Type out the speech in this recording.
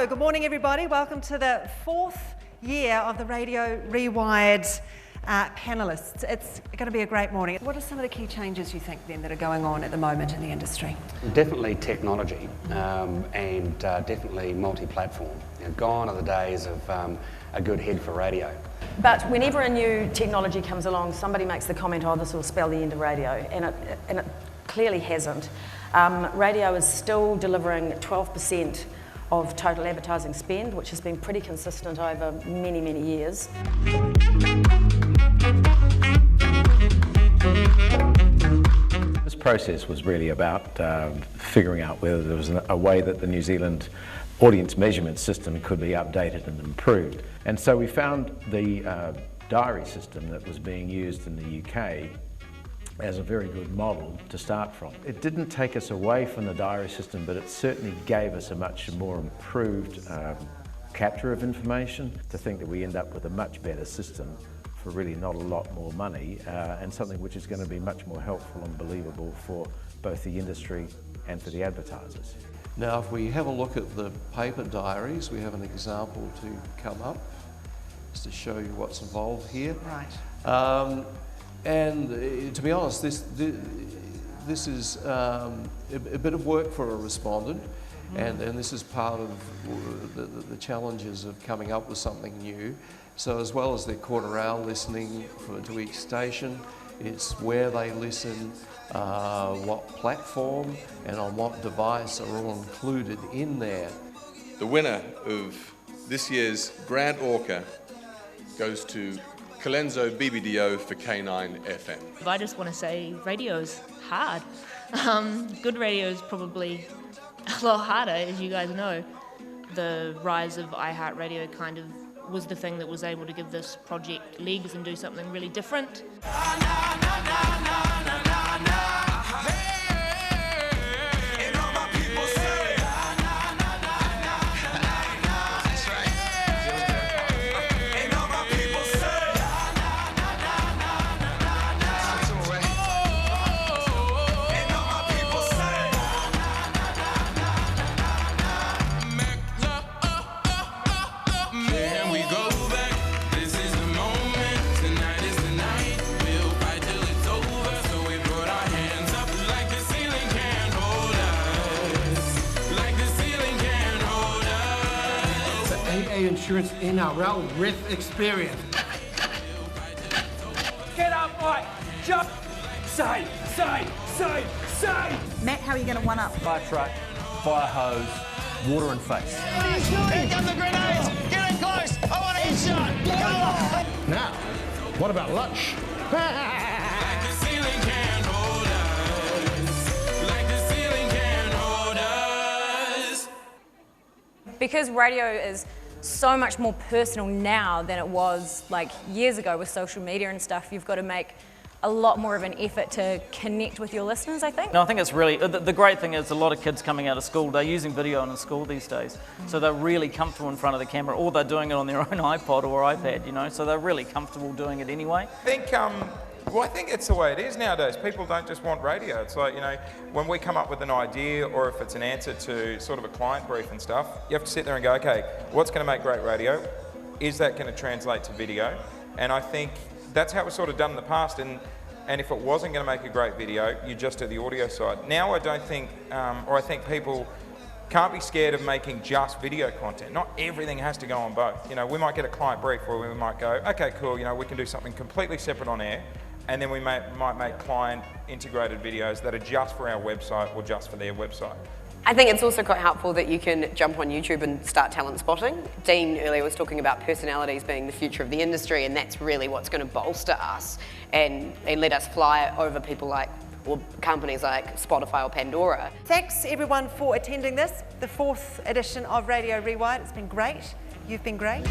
good morning everybody. Welcome to the 4th year of the Radio Rewired panellists. It's going to be a great morning. What are some of the key changes you think then that are going on at the moment in the industry? Definitely technology and definitely multi-platform. Gone are the days of a good head for radio. But whenever a new technology comes along, somebody makes the comment, oh, this will spell the end of radio, and it clearly hasn't. Radio is still delivering 12% of total advertising spend, which has been pretty consistent over many, many years. This process was really about figuring out whether there was a way that the New Zealand audience measurement system could be updated and improved. And so we found the diary system that was being used in the UK as a very good model to start from. It didn't take us away from the diary system, but it certainly gave us a much more improved capture of information, to think that we end up with a much better system for really not a lot more money, and something which is going to be much more helpful and believable for both the industry and for the advertisers. Now, if we have a look at the paper diaries, we have an example to come up, just to show you what's involved here. Right. And to be honest, this is a bit of work for a respondent, and this is part of the challenges of coming up with something new. So as well as their quarter-hour listening to each station, it's where they listen, what platform and on what device are all included in there. The winner of this year's Grand Orca goes to Colenso BBDO for K9 FM. I just want to say radio's hard. Good radio is probably a lot harder, as you guys know. The rise of iHeartRadio kind of was the thing that was able to give this project legs and do something really different. Insurance NRL with experience. Get up, right, jump, say. Matt, how are you going to one up? Fire truck, fire hose, water and face. Here come the grenades! Get in close! I want a headshot! Go! Now, what about lunch? Because radio is so much more personal now than it was like years ago with social media and stuff, you've got to make a lot more of an effort to connect with your listeners, I think. No, I think it's really, the great thing is a lot of kids coming out of school, they're using video in school these days. So they're really comfortable in front of the camera, or they're doing it on their own iPod or iPad, you know, so they're really comfortable doing it anyway. I think it's the way it is nowadays. People don't just want radio. It's like, you know, when we come up with an idea, or if it's an answer to sort of a client brief and stuff, you have to sit there and go, okay, what's going to make great radio? Is that going to translate to video? And I think that's how it was sort of done in the past. And if it wasn't going to make a great video, you just do the audio side. Now I don't think, or I think people can't be scared of making just video content. Not everything has to go on both. You know, we might get a client brief where we might go, okay, cool, you know, we can do something completely separate on air, and then we might make client integrated videos that are just for our website or just for their website. I think it's also quite helpful that you can jump on YouTube and start talent spotting. Dean earlier was talking about personalities being the future of the industry, and that's really what's going to bolster us and let us fly over people like, or companies like Spotify or Pandora. Thanks everyone for attending this, the 4th edition of Radio Rewired. It's been great. You've been great.